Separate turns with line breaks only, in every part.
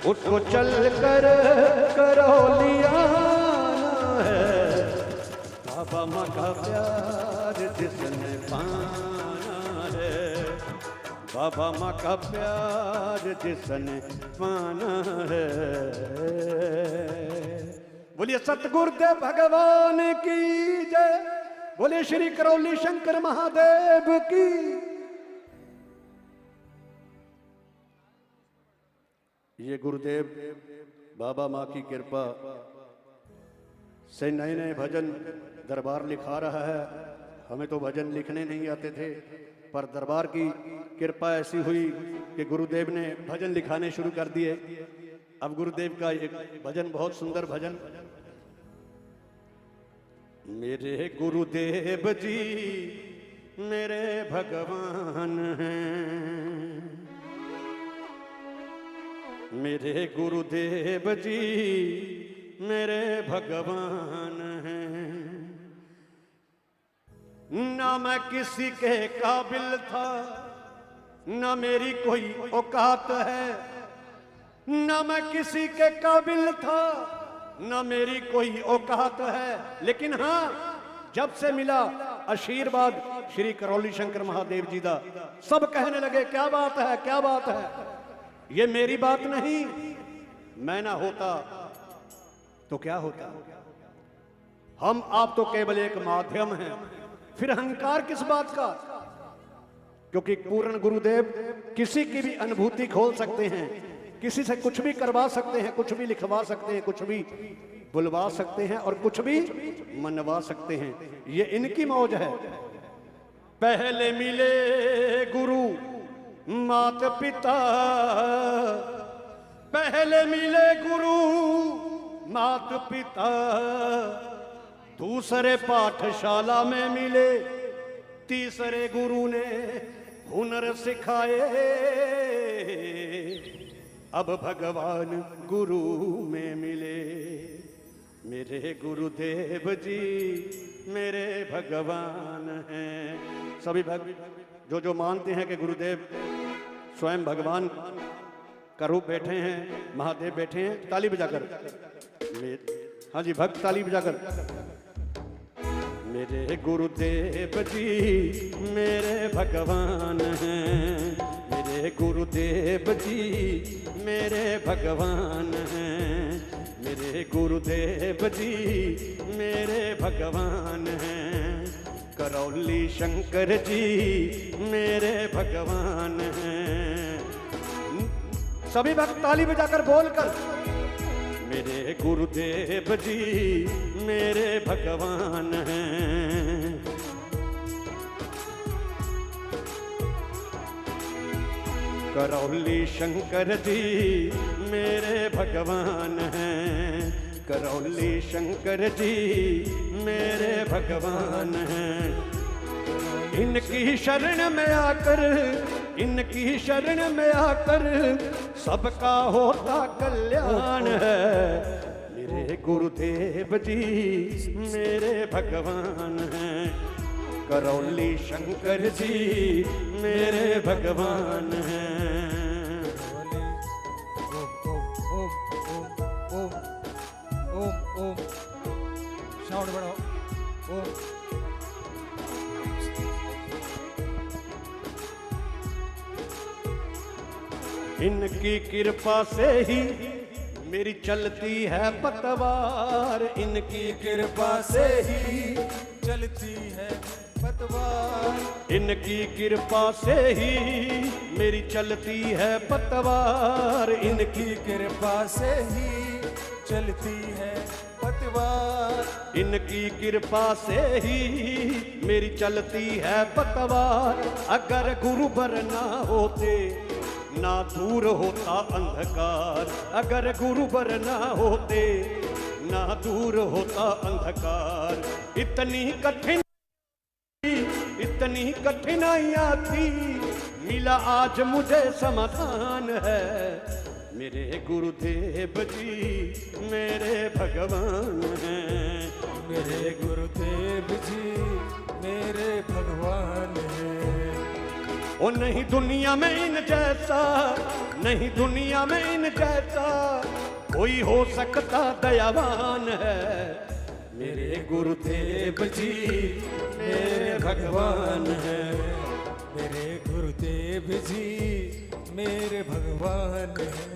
उसको चल कर करौलिया है। बाबा माँ का प्यार जिसने पाना है, बाबा माँ का प्यार जिसने पाना है। बोलिए सतगुरुदेव भगवान की जय, बोले श्री करौली शंकर महादेव की। ये गुरुदेव बाबा माँ की कृपा से नए नए भजन दरबार लिखा रहा है। हमें तो भजन लिखने नहीं आते थे, पर दरबार की कृपा ऐसी हुई कि गुरुदेव ने भजन लिखाने शुरू कर दिए। अब गुरुदेव का एक भजन, बहुत सुंदर भजन। मेरे गुरुदेव जी मेरे भगवान हैं, मेरे गुरुदेव जी मेरे भगवान हैं। ना मैं किसी के काबिल था, ना मेरी कोई औकात है, ना मैं किसी के काबिल था, ना मेरी कोई औकात है। लेकिन हाँ, जब से मिला आशीर्वाद श्री करौली शंकर महादेव जी का, सब कहने लगे क्या बात है, क्या बात है। ये मेरी बात नहीं, मैं ना होता तो क्या होता। हम आप तो केवल एक माध्यम हैं, फिर अहंकार किस बात का। क्योंकि पूर्ण गुरुदेव किसी की भी अनुभूति खोल सकते हैं, किसी से कुछ भी करवा सकते हैं, कुछ भी लिखवा सकते हैं, कुछ भी बुलवा सकते हैं और कुछ भी मनवा सकते हैं। ये इनकी मौज है। पहले मिले गुरु मात पिता, पहले मिले गुरु मात पिता, दूसरे पाठशाला में मिले, तीसरे गुरु ने हुनर सिखाए। अब भगवान गुरु में मिले। मेरे गुरुदेव जी मेरे भगवान हैं। सभी जो मानते हैं कि गुरुदेव स्वयं भगवान का रूप बैठे हैं, महादेव बैठे हैं, ताली बजाकर। हाँ जी, भक्त ताली बजाकर। मेरे गुरुदेव जी मेरे भगवान हैं, मेरे गुरुदेव जी मेरे भगवान हैं, मेरे गुरुदेव जी मेरे भगवान हैं। करौली शंकर जी मेरे भगवान हैं। सभी भक्त ताली बजाकर बोलकर, मेरे गुरुदेव जी मेरे भगवान हैं। करौली शंकर जी मेरे भगवान हैं, करौली शंकर जी मेरे भगवान हैं। इनकी शरण में आकर, इनकी शरण में आकर सबका होता कल्याण है। मेरे गुरुदेव जी मेरे भगवान हैं, करौली शंकर जी मेरे भगवान हैं।
ओम ओम साउंड बढ़ाओ। ओम
इनकी कृपा से ही मेरी चलती है पतवार, इनकी कृपा से ही
चलती है पतवार,
इनकी कृपा से ही मेरी चलती है पतवार,
इनकी कृपा से ही चलती है पतवार,
इनकी कृपा से ही मेरी चलती है पतवार। अगर गुरुवर ना होते ना दूर होता अंधकार, अगर गुरुवर ना होते ना दूर होता अंधकार। इतनी कठिनाइयाँ थी, मिला आज मुझे समाधान है। मेरे गुरुदेव जी मेरे भगवान हैं,
मेरे गुरुदेव जी मेरे भगवान हैं।
ओ नहीं दुनिया में इन जैसा, नहीं दुनिया में इन जैसा कोई हो सकता दयावान है। मेरे गुरुदेव जी मेरे भगवान है।
मेरे गुरुदेव जी मेरे भगवान हैं।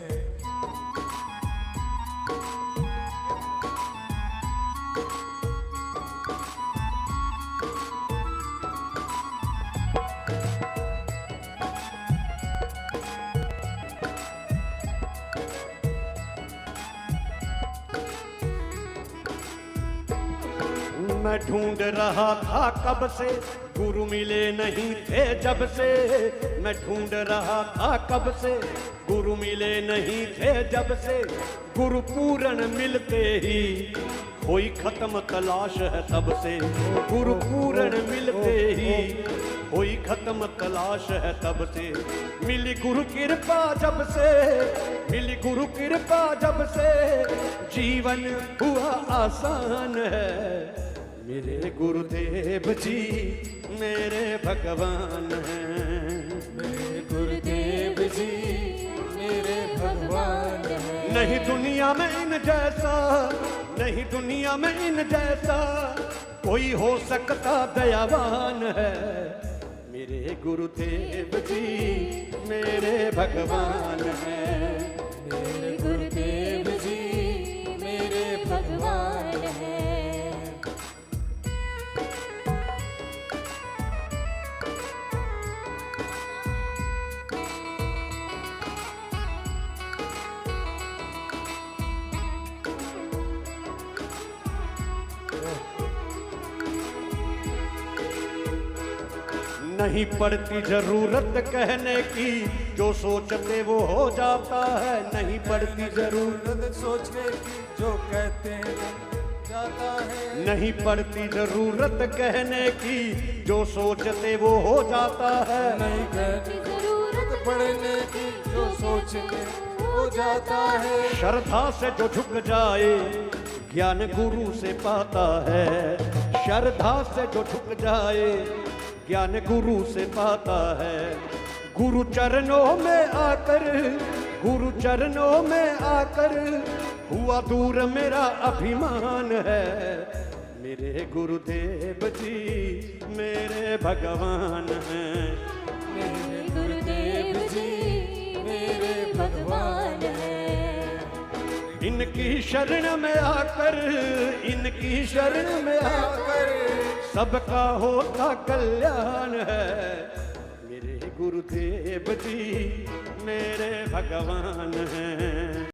मैं ढूंढ रहा था कब से, गुरु मिले नहीं थे जब से। मैं ढूंढ रहा था कब से, गुरु मिले नहीं थे जब से। गुरु पूर्ण मिलते ही कोई खत्म तलाश है तब से। गुरु पूर्ण मिलते ही कोई खत्म तलाश है तब से। मिली गुरु कृपा जब से, मिली गुरु कृपा जब से जीवन हुआ आसान है। मेरे गुरुदेव जी मेरे भगवान हैं।
मेरे गुरुदेव जी मेरे भगवान हैं।
नहीं दुनिया में इन जैसा, नहीं दुनिया में इन जैसा कोई हो सकता दयावान है। मेरे गुरुदेव जी मेरे भगवान हैं।
मेरे गुरुदेव जी मेरे भगवान हैं।
नहीं पड़ती जरूरत कहने की, जो सोचते वो हो जाता है। नहीं पड़ती जरूरत
सोचने की, जो कहते हैं जाता है।
नहीं पड़ती जरूरत कहने की, जो सोचते वो हो जाता है।
नहीं कहती जरूरत पड़ने की, जो सोचते हो जाता है।
श्रद्धा से जो झुक जाए ज्ञान गुरु से पाता है। श्रद्धा से जो झुक जाए ज्ञान गुरु से पाता है। गुरु चरणों में आकर, गुरु चरणों में आकर हुआ दूर मेरा अभिमान है। मेरे गुरुदेव जी मेरे भगवान हैं।
मेरे गुरुदेव जी मेरे भगवान हैं।
इनकी शरण में आकर, इनकी शरण में आकर सबका होता कल्याण है। मेरे गुरुदेव जी मेरे भगवान हैं।